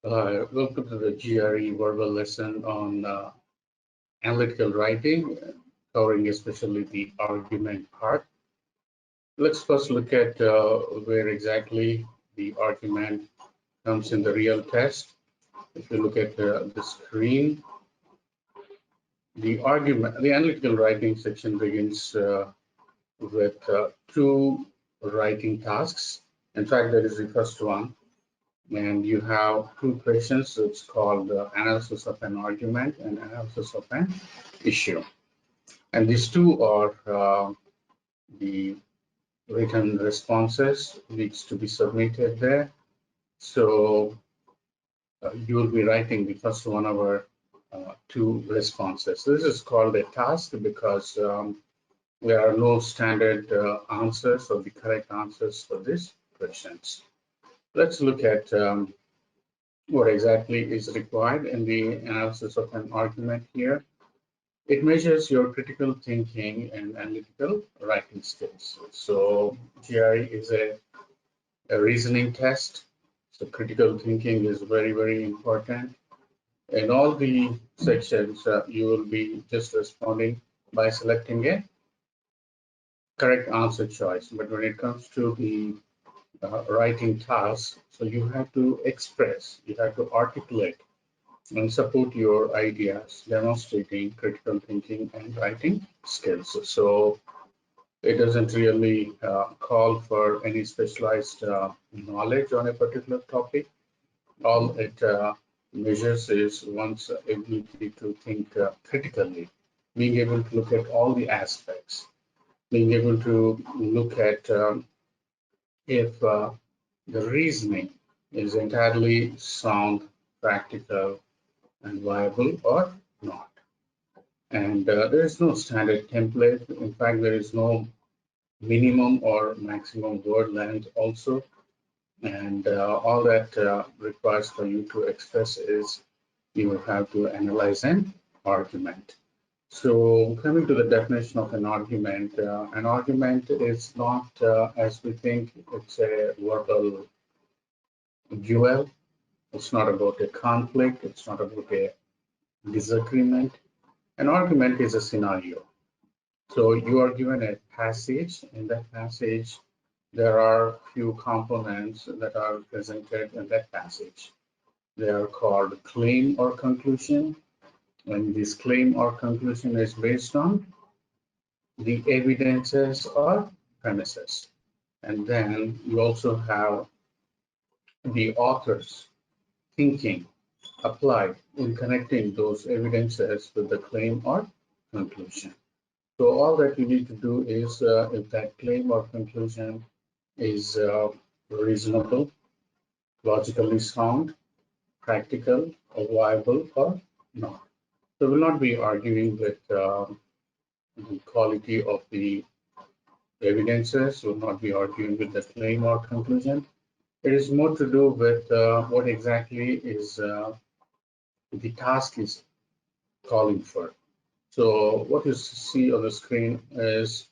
Welcome to the GRE verbal lesson on analytical writing, covering especially the argument part. Let's first look at where exactly the argument comes in the real test. If you look at the screen, the analytical writing section begins with two writing tasks. In fact, that is the first one. And you have two questions. It's called analysis of an argument and analysis of an issue. And these two are the written responses needs to be submitted there. So you will be writing the first one over two responses. This is called a task because there are no standard answers or the correct answers for these questions. Let's look at what exactly is required in the analysis of an argument here. It measures your critical thinking and analytical writing skills. So GRE is a reasoning test. So critical thinking is very, very important. In all the sections, you will be just responding by selecting a correct answer choice. But when it comes to the writing task, so you have to express, you have to articulate and support your ideas, demonstrating critical thinking and writing skills. So it doesn't really call for any specialized knowledge on a particular topic. All it measures is one's ability to think critically, being able to look at all the aspects, being able to look at if the reasoning is entirely sound, practical, and viable or not. And there is no standard template. In fact, there is no minimum or maximum word length also. And all that requires for you to express is you will have to analyze an argument. So coming to the definition of an argument is not as we think it's a verbal duel. It's not about a conflict. It's not about a disagreement. An argument is a scenario. So you are given a passage. In that passage, there are few components that are presented in that passage. They are called claim or conclusion. And this claim or conclusion is based on the evidences or premises. And then you also have the author's thinking applied in connecting those evidences with the claim or conclusion. So all that you need to do is if that claim or conclusion is reasonable, logically sound, practical, or viable or not. So we'll not be arguing with the quality of the evidences, we'll not be arguing with the claim or conclusion. It is more to do with what exactly is the task is calling for. So what you see on the screen is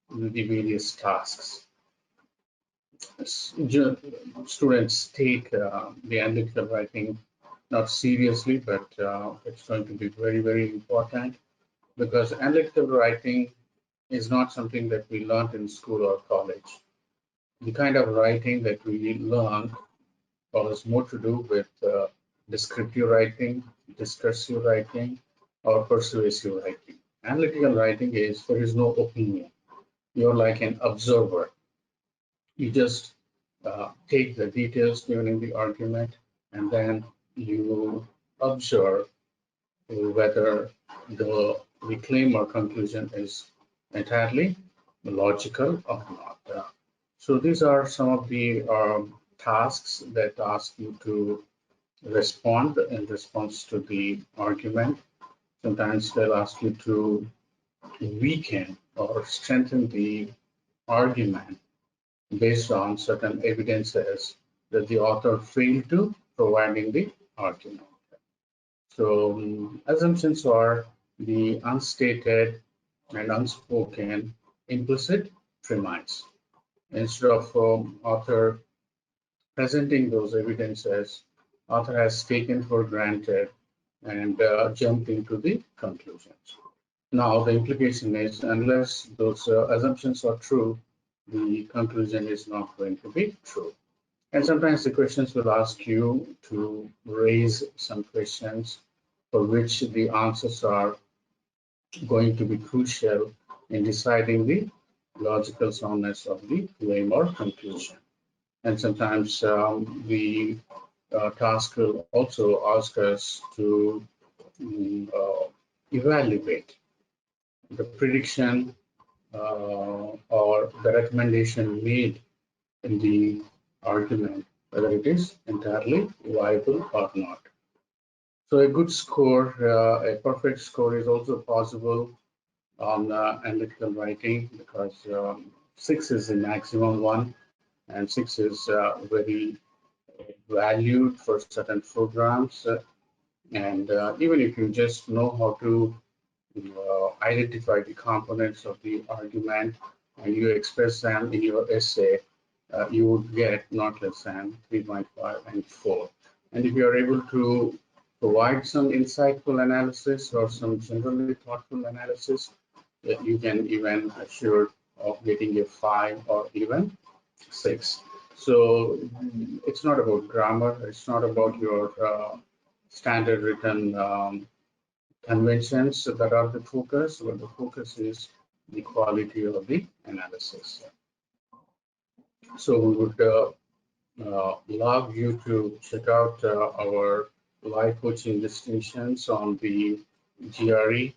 the various tasks. Students take the analytical writing not seriously, but it's going to be very, very important because analytical writing is not something that we learned in school or college. The kind of writing that we learn has more to do with descriptive writing, discursive writing, or persuasive writing. Analytical writing is there is no opinion. You're like an observer. You just take the details given in the argument and then you observe whether the claim or conclusion is entirely logical or not. So these are some of the tasks that ask you to respond in response to the argument. Sometimes they'll ask you to weaken or strengthen the argument based on certain evidences that the author failed to provide in the argument. So assumptions are the unstated and unspoken implicit premise. Instead of author presenting those evidences author has taken for granted and jumped into the conclusions. Now, the implication is unless those assumptions are true, the conclusion is not going to be true. And sometimes the questions will ask you to raise some questions for which the answers are going to be crucial in deciding the logical soundness of the claim or conclusion. And sometimes the task will also ask us to evaluate the prediction or the recommendation made in the argument, whether it is entirely viable or not. So a good score, a perfect score is also possible on analytical writing because 6 is the maximum one, and 6 is very valued for certain programs. And even if you just know how to identify the components of the argument and you express them in your essay, you would get not less than 3.5 and 4. And if you are able to provide some insightful analysis or some generally thoughtful analysis, you can even assure of getting a 5 or even 6. So it's not about grammar, it's not about your standard written conventions that are the focus, but the focus is the quality of the analysis. So we would love you to check out our live coaching distinctions on the GRE,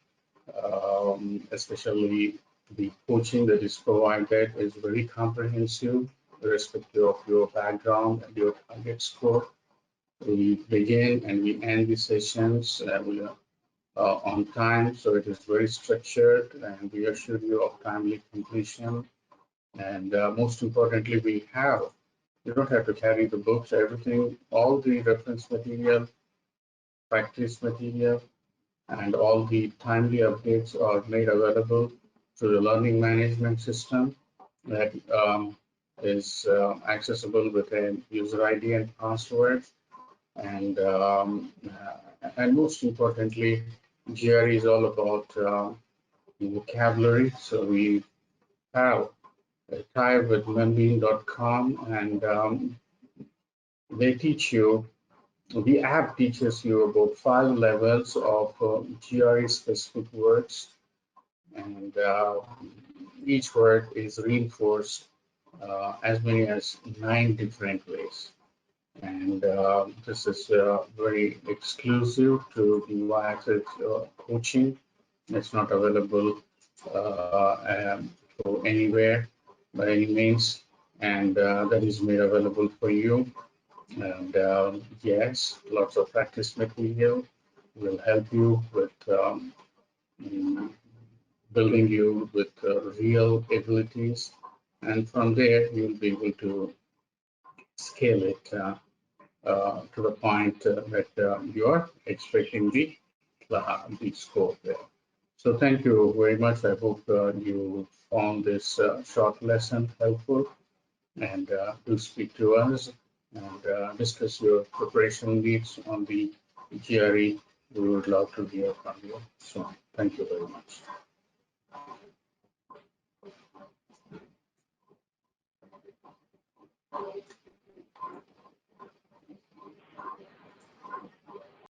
especially the coaching that is provided is very comprehensive, irrespective of your background and your target score. We begin and we end the sessions on time, so it is very structured, and we assure you of timely completion. And most importantly, you don't have to carry the books, everything, all the reference material, practice material, and all the timely updates are made available through the learning management system that is accessible with a user ID and password. And most importantly, GRE is all about vocabulary. So we have a tie with membean.com, and they teach you, the app teaches you about 5 levels of GRE specific words, and each word is reinforced as many as 9 different ways. And this is very exclusive to the Y-axis coaching. It's not available for anywhere by any means, and that is made available for you. And yes, lots of practice material will help you with building you with real abilities, and from there you'll be able to scale it to the point that you are expecting the score there. So thank you very much. I hope you found this short lesson helpful, and do speak to us and discuss your preparation needs on the GRE. We would love to hear from you. So thank you very much.